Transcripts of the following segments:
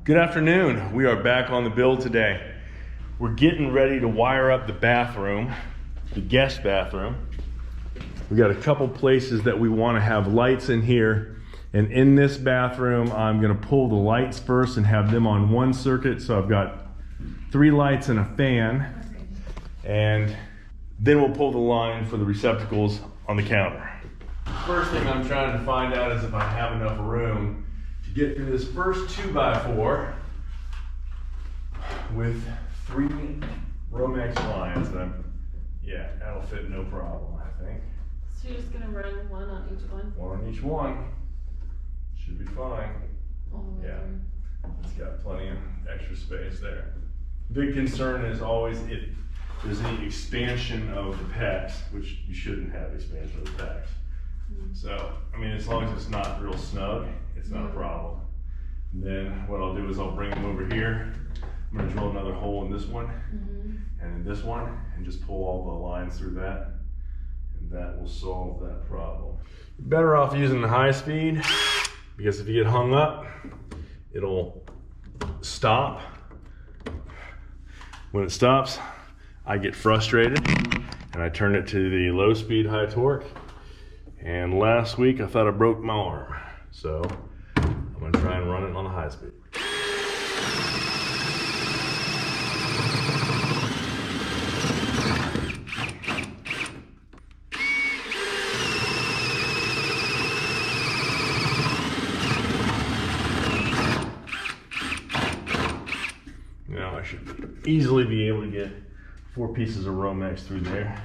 Good afternoon. We are back on the build today. We're getting ready to wire up the bathroom, the guest bathroom. We got a couple places that we want to have lights in here. And in this bathroom, I'm going to pull the lights first and have them on one circuit. So I've got 3 lights and a fan. And then we'll pull the line for the receptacles on the counter. First thing I'm trying to find out is if I have enough room to get through this first 2x4 with 3 Romex lines. Yeah, that'll fit no problem, I think. So you're just gonna run one on each one? One on each one. Should be fine. Yeah, it's got plenty of extra space there. Big concern is always if there's any expansion of the pecs, which you shouldn't have expansion of the pecs. So, I mean, as long as it's not real snug, it's not a problem. And then what I'll do is I'll bring them over here. I'm gonna drill another hole in this one and in this one and just pull all the lines through that. And that will solve that problem. You're better off using the high speed because if you get hung up, it'll stop. When it stops, I get frustrated and I turn it to the low speed, high torque. And last week I thought I broke my arm. So I'm gonna try and run it on the high speed. Now I should easily be able to get 4 pieces of Romex through there.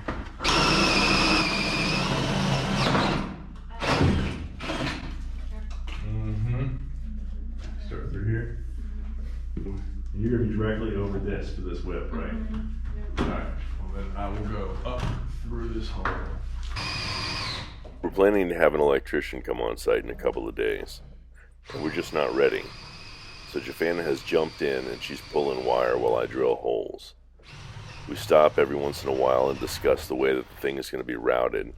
Start through here. You're going to be directly over this for this whip, right? All right. Well, then I will go up through this hole. We're planning to have an electrician come on site in a couple of days, and we're just not ready. So Jafana has jumped in and she's pulling wire while I drill holes. We stop every once in a while and discuss the way that the thing is going to be routed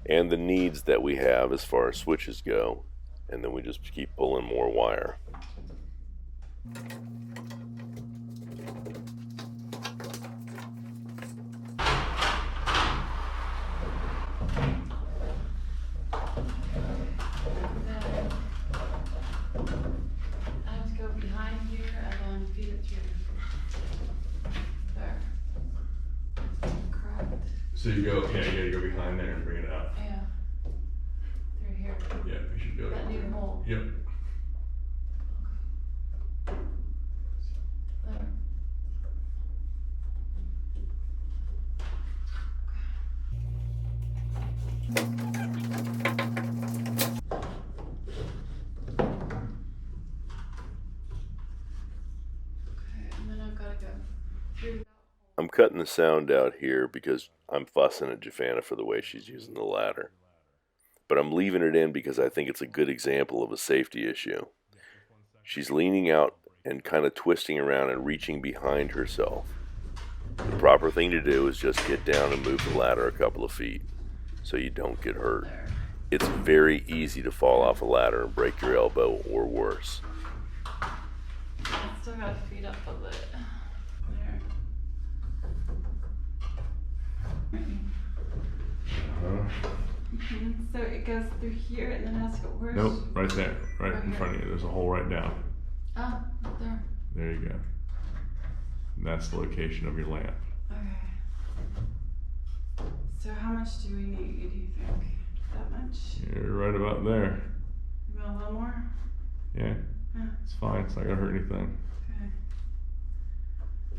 and the needs that we have as far as switches go, and then we just keep pulling more wire. So you go, yeah, you gotta go behind there and bring it out. Yeah. Through here. Yeah, we should go. That new hole. Yep. There. Okay, and then I've gotta go through that. I'm cutting the sound out here because I'm fussing at Jafana for the way she's using the ladder. But I'm leaving it in because I think it's a good example of a safety issue. She's leaning out and kind of twisting around and reaching behind herself. The proper thing to do is just get down and move the ladder a couple of feet so you don't get hurt. It's very easy to fall off a ladder and break your elbow or worse. I still got feet up a bit. So it goes through here and then has to go where? Nope, right there, right in front of you. There's a hole right down. Oh, right there. There you go. And that's the location of your lamp. Okay. So how much do we need, do you think? That much? You're right about there. You want a little more? Yeah, it's fine. It's not gonna hurt anything. Okay.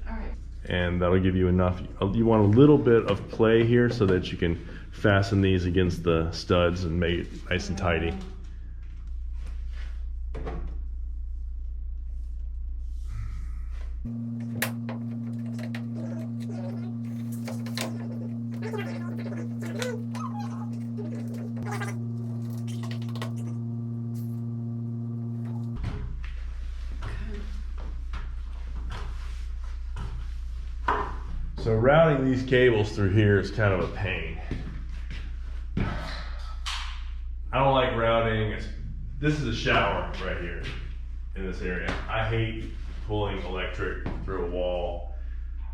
All right. And that'll give you enough. You want a little bit of play here so that you can fasten these against the studs and make it nice and tidy. So routing these cables through here is kind of a pain. I don't like routing. This is a shower right here. in this area. I hate pulling electric through a wall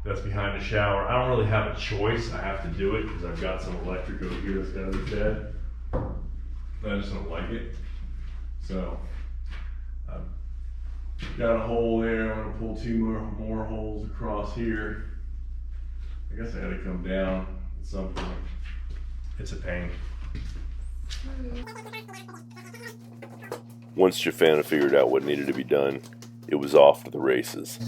that's behind the shower. I don't really have a choice. I have to do it because I've got some electric over here that's got to be fed. I just don't like it. So I've got a hole there. I'm gonna pull two more holes across here. I guess I gotta come down at some point. It's a pain. Once Jafana figured out what needed to be done, it was off to the races.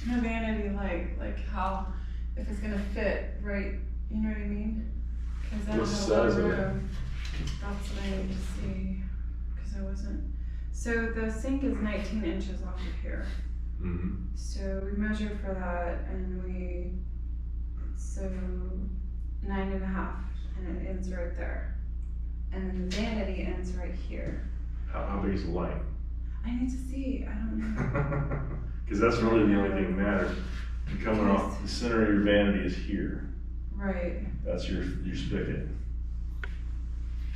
My vanity like how if it's gonna fit right, you know what I mean? Because I don't have a lot of room. That's what I need to see. Because I wasn't. So the sink is 19 inches off of here. Mm-hmm. So we measured for that, and so 9.5, and it ends right there. And the vanity ends right here. How big is the light? I need to see. I don't know. Because that's really the only thing that matters. You're coming off, the center of your vanity is here. Right. That's your spigot.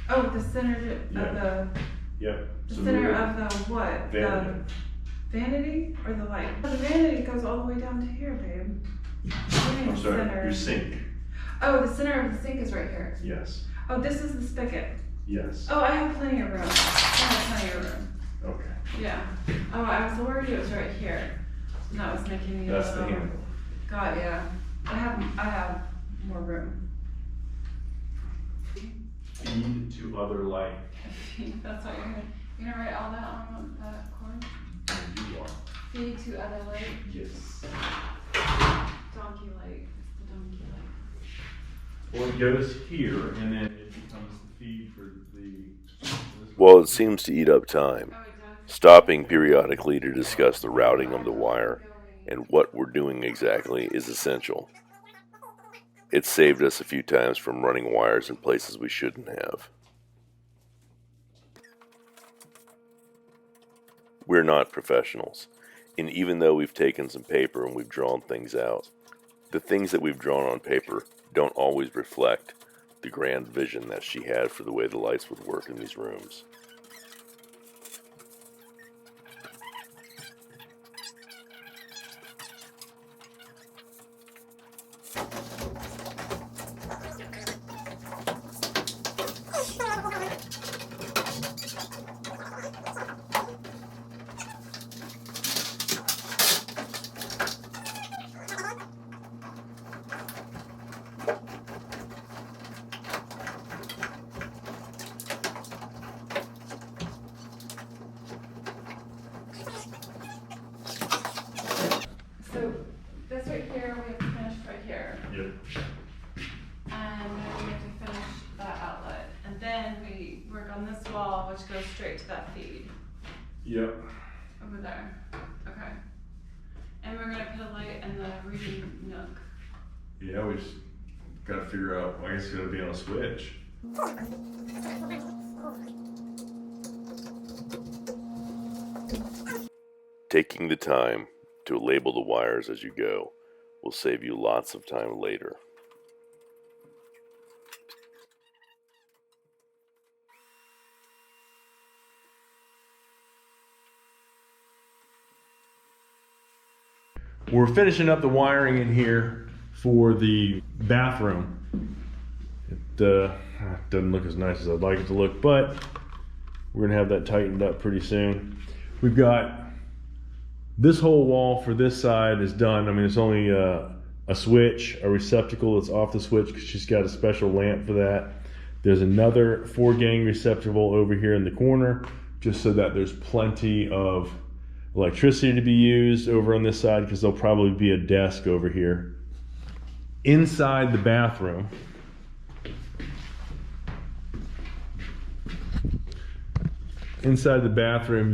Oh, the center of the. Yep. The center of the what? Vanity. The vanity or the light? The vanity goes all the way down to here, babe. I'm sorry, your sink. Oh, the center of the sink is right here. Yes. Oh, this is the spigot. Yes. Oh, I have plenty of room. I have plenty of room. Okay. Yeah. Oh, I was worried it was right here. And that was making me That's the handle. God, yeah. I have more room. Feed to other light. That's what you're gonna write all that on that cord? You are. Feed to other light. Yes. Donkey light. It's the donkey light. Well, it goes here, and then it becomes the feed for the. Well, it seems to eat up time, stopping periodically to discuss the routing of the wire and what we're doing exactly is essential. It saved us a few times from running wires in places we shouldn't have. We're not professionals, and even though we've taken some paper and we've drawn things out, the things that we've drawn on paper don't always reflect the grand vision that she had for the way the lights would work in these rooms. So this right here, we have to finish right here. Yep. And then we have to finish that outlet. And then we work on this wall, which goes straight to that feed Yep. over there. Okay. reading nook. Yeah, we just gotta figure out, I guess it's gonna be on a switch. Taking the time to label the wires as you go will save you lots of time later. We're finishing up the wiring in here for the bathroom. It doesn't look as nice as I'd like it to look, but we're gonna have that tightened up pretty soon. We've got this whole wall for this side is done. I mean, it's only a switch, a receptacle that's off the switch because she's got a special lamp for that. There's another 4-gang receptacle over here in the corner, just so that there's plenty of electricity to be used over on this side, because there'll probably be a desk over here. Inside the bathroom,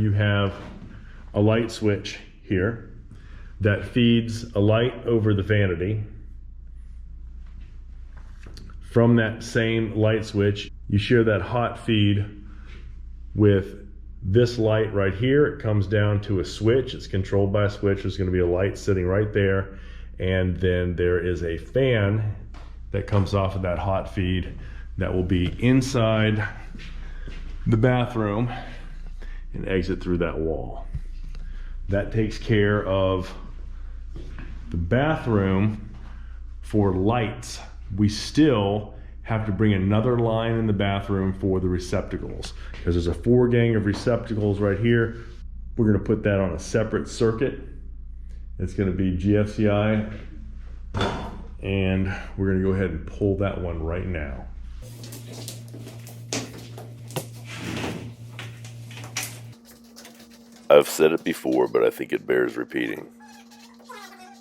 you have a light switch here that feeds a light over the vanity. From that same light switch, you share that hot feed with this light right here. It comes down to a switch. It's controlled by a switch. There's going to be a light sitting right there, and then there is a fan that comes off of that hot feed that will be inside the bathroom and exit through that wall. That takes care of the bathroom. For lights, we still have to bring another line in the bathroom for the receptacles, because there's a 4-gang of receptacles right here. We're going to put that on a separate circuit. It's going to be GFCI, and we're going to go ahead and pull that one right now. I've said it before, but I think it bears repeating.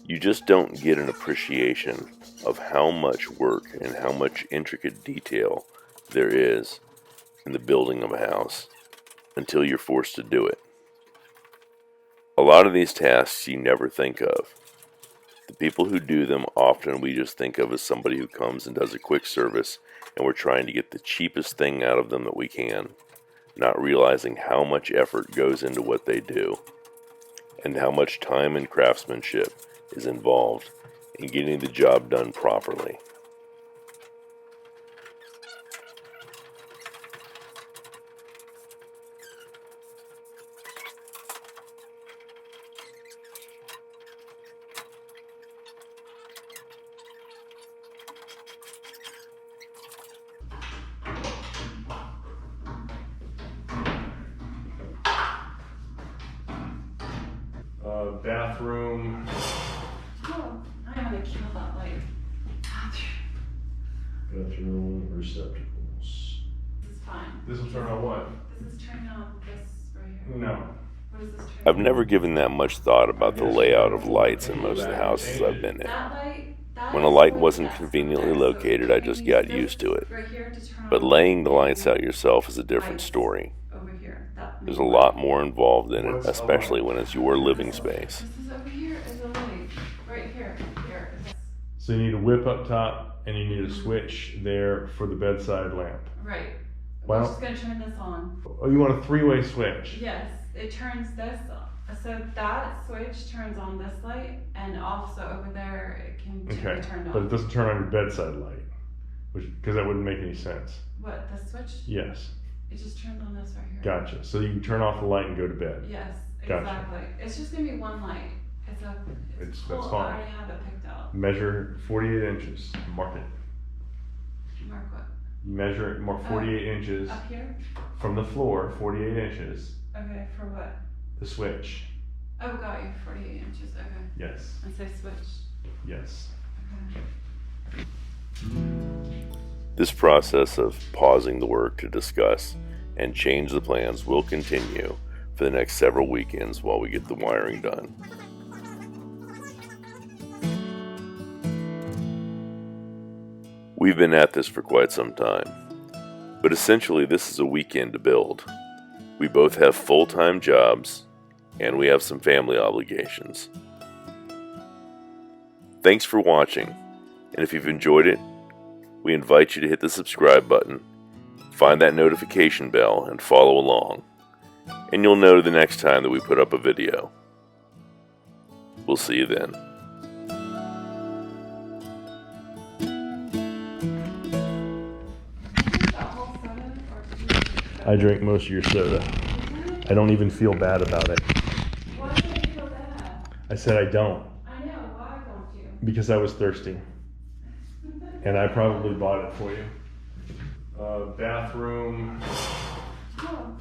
You just don't get an appreciation of how much work and how much intricate detail there is in the building of a house until you're forced to do it. A lot of these tasks you never think of. The people who do them often we just think of as somebody who comes and does a quick service, and we're trying to get the cheapest thing out of them that we can, not realizing how much effort goes into what they do and how much time and craftsmanship is involved in getting the job done properly. Bathroom. Oh, I want to kill that light. Bathroom receptacles. This is fine. This will turn on what? This is turning on this right here. No. What is this turning I've on? never given that much thought about the layout of lights in most of the houses I've been in. That light, that When a is light for wasn't the conveniently desk. located, I just And got use used to it. this right here to turn But on laying the lights out yourself is a different lights story. over here. That There's a main lot light. more involved in it, especially when it's your living space. This is over here is a light. Right here. Here. So you need a whip up top, and you need a switch there for the bedside lamp. Right. Well- We're just gonna turn this on. Oh, you want a 3-way switch? Yes, it turns this on. So that switch turns on this light, and also over there it can be Okay, turned on. but it doesn't turn on your bedside light, because that wouldn't make any sense. What, the switch? Yes, It just turned on this right here. gotcha. So you can turn off the light and go to bed. Yes, Gotcha. exactly. It's just gonna be one light. It's That's cool. fine. I already have it picked out. Measure 48 inches. Mark it. Mark what? Measure it. Mark 48 inches Up here? from the floor. 48 inches. Okay, for what? The switch. Oh, got you. 48 inches. Okay. Yes. And say switch. Yes. Okay. This process of pausing the work to discuss and change the plans will continue for the next several weekends while we get the wiring done. We've been at this for quite some time, but essentially this is a weekend to build. We both have full-time jobs, and we have some family obligations. Thanks for watching, and if you've enjoyed it, we invite you to hit the subscribe button, find that notification bell, and follow along, and you'll know the next time that we put up a video. We'll see you then. I drink most of your soda. I don't even feel bad about it. Why do you feel bad? I said I don't. I know, why don't you? Because I was thirsty. And I probably bought it for you. Bathroom. Oh.